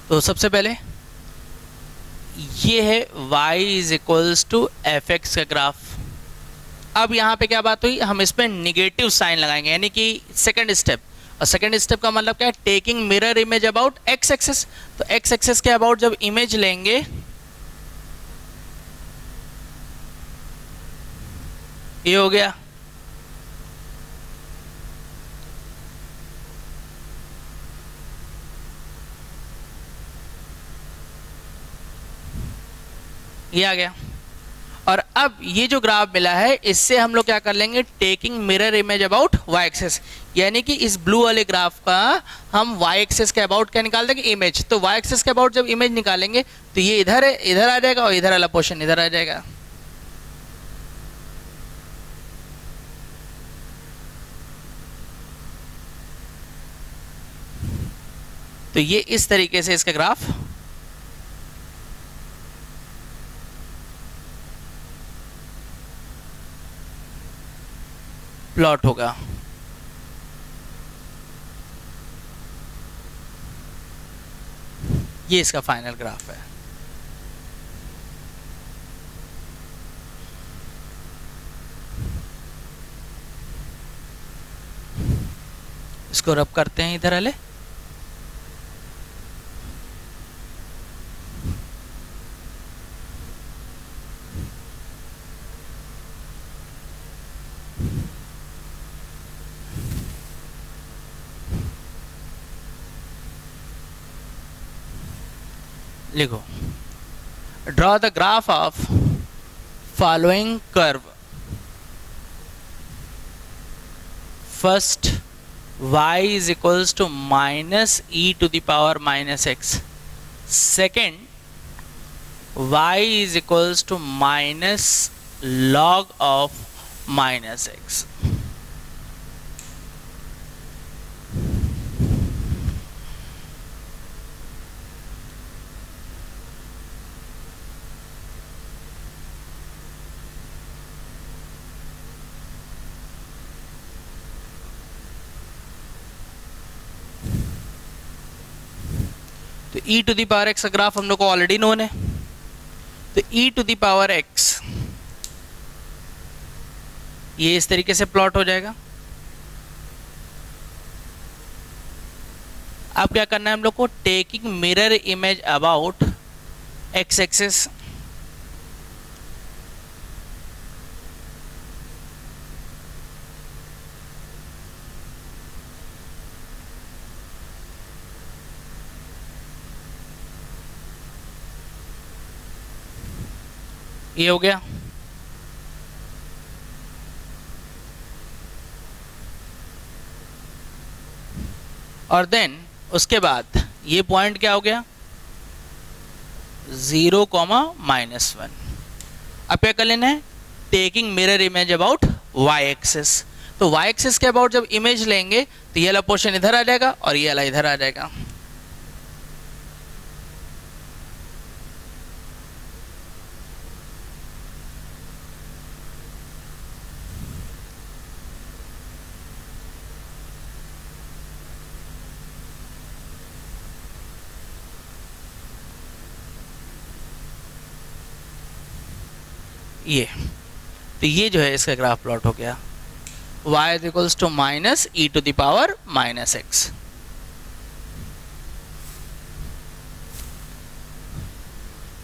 तो सबसे पहले ये है y is equals to F x का ग्राफ। अब यहाँ पे क्या बात हुई, हम इस पर निगेटिव साइन लगाएंगे, यानी कि सेकंड स्टेप। और सेकंड स्टेप का मतलब क्या है, taking mirror image about x axis. तो x एक्सेस के अबाउट जब इमेज लेंगे ये हो गया। ये आ गया। और अब ये जो ग्राफ मिला है इससे हम लोग क्या कर लेंगे, taking mirror image about y axis, यानी कि इस ब्लू वाले ग्राफ का हम वाई एक्सेस के अबाउट क्या निकाल देंगे, इमेज। तो वाई एक्सेस के अबाउट जब इमेज निकालेंगे तो ये इधर है, इधर आ जाएगा, और इधर वाला पोर्शन इधर आ जाएगा। तो ये इस तरीके से इसका ग्राफ प्लॉट होगा। ये इसका फाइनल ग्राफ है। इसको रब करते हैं इधर वाले। लिखो, draw the graph of following curve. First y is equals to minus e to the power minus x. Second, y is equals to minus log of minus x. तो e to the power x का graph हम लोग को already known है। तो e to the power x ये इस तरीके से प्लॉट हो जाएगा। अब क्या करना है हम लोग को, taking mirror image about x axis. ये हो गया। और देन उसके बाद ये पॉइंट क्या हो गया, 0, -1। अब क्या कर लेना है, taking mirror image about y axis. तो y एक्सिस के अबाउट जब इमेज लेंगे तो ये वाला पोर्शन इधर आ जाएगा और ये वाला इधर आ जाएगा। ये तो ये जो है इसका ग्राफ प्लॉट हो गया, y is equals to minus e to the power minus x.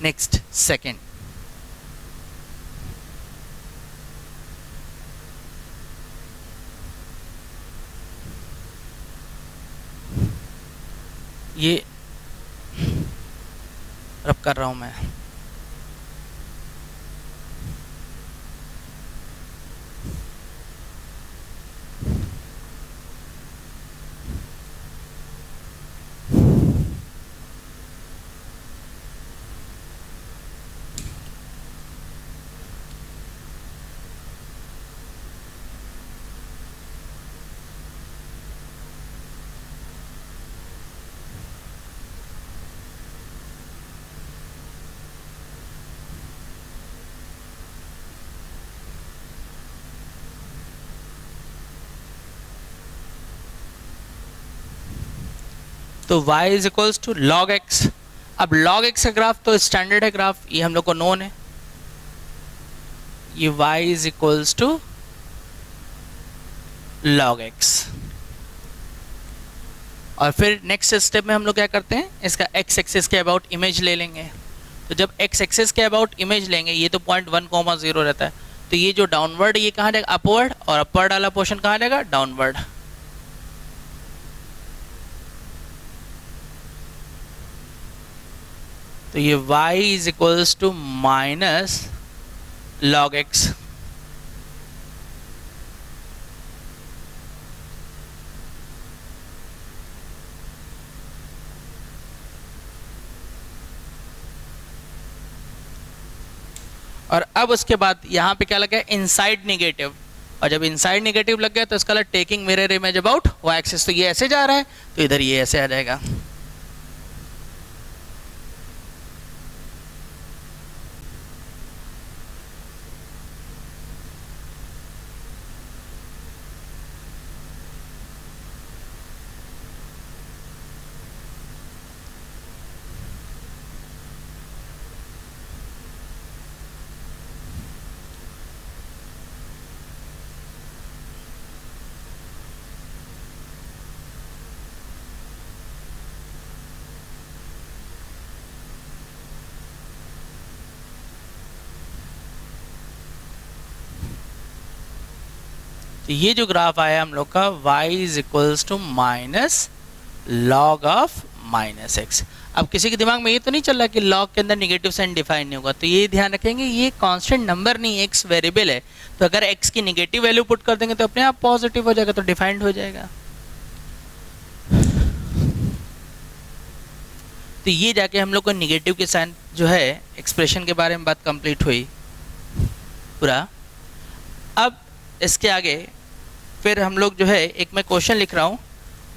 Next second, ये रब कर रहा हूं मैं। तो y is equals to log x। अब log x का ग्राफ तो स्टैंडर्ड है ग्राफ, ये हम लोग को नोन है। ये y is equals to log x। और फिर नेक्स्ट स्टेप में हम लोग क्या करते हैं, इसका x एक्सिस के अबाउट इमेज ले लेंगे। तो जब x एक्सिस के अबाउट इमेज लेंगे, ये तो पॉइंट 1,0 रहता है, तो ये जो डाउनवर्ड ये कहाँ जाएगा, अपवर्ड, और अपवर्ड वाला पोर्शन कहाँ जाएगा, डाउनवर्ड। तो ये y is equals to minus log x। और अब उसके बाद यहाँ पे क्या लगा है, इनसाइड नेगेटिव, और जब इनसाइड नेगेटिव लग गया तो इसका लगा taking mirror image about y axis, तो ये ऐसे जा रहा है तो इधर ये ऐसे आ जाएगा। तो ये जो ग्राफ आया हम लोग का y is equals to minus log of minus x. अब किसी के दिमाग में ये तो नहीं चल रहा कि लॉग के अंदर नेगेटिव साइन डिफाइन नहीं होगा, तो ये ध्यान रखेंगे ये कांस्टेंट नंबर नहीं, x वेरिएबल है, तो अगर x की नेगेटिव वैल्यू पुट कर देंगे तो अपने आप पॉजिटिव हो जाएगा, तो डिफाइंड हो जाएगा। तो ये जाके हम लोग को नेगेटिव के साइन जो है एक्सप्रेशन के बारे में बात कंप्लीट हुई पूरा। अब इसके आगे फिर हम लोग जो है एक मैं क्वेश्चन लिख रहा हूँ,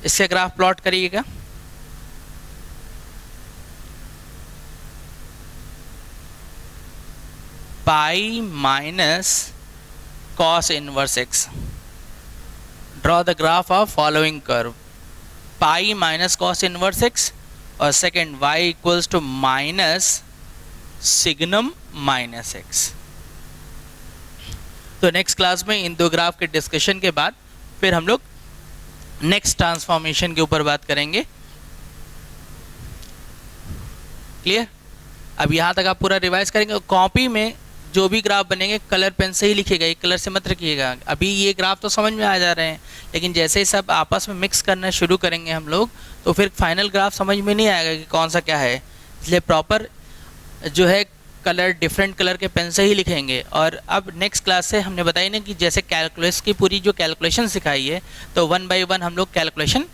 इसके ग्राफ प्लॉट करिएगा। Pi minus cos inverse x, draw the graph of following curve. Pi minus cos inverse x और second y equals to minus signum minus x. तो नेक्स्ट क्लास में इन दो ग्राफ के डिस्कशन के बाद फिर हम लोग नेक्स्ट ट्रांसफॉर्मेशन के ऊपर बात करेंगे। क्लियर? अब यहाँ तक आप पूरा रिवाइज करेंगे। कॉपी में जो भी ग्राफ बनेंगे कलर पेन से ही लिखिएगा, एक कलर से मत रखिएगा। अभी ये ग्राफ तो समझ में आ जा रहे हैं, लेकिन जैसे ही सब आपस में मिक्स करना शुरू करेंगे हम लोग तो फिर फाइनल ग्राफ समझ में नहीं आएगा कि कौन सा क्या है। इसलिए प्रॉपर जो है कलर डिफरेंट कलर के पेन से ही लिखेंगे। और अब नेक्स्ट क्लास से हमने बताई ना कि जैसे कैलकुलस की पूरी जो कैलकुलेशन सिखाई है, तो 1 बाय 1 हम लोग कैलकुलेशन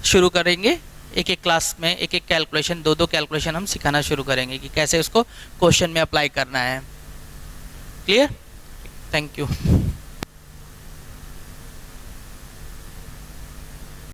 शुरू करेंगे। एक एक क्लास में एक एक कैलकुलेशन, दो कैलकुलेशन हम सिखाना शुरू करेंगे कि कैसे उसको क्वेश्चन में अप्लाई करना है। क्लियर? Thank you.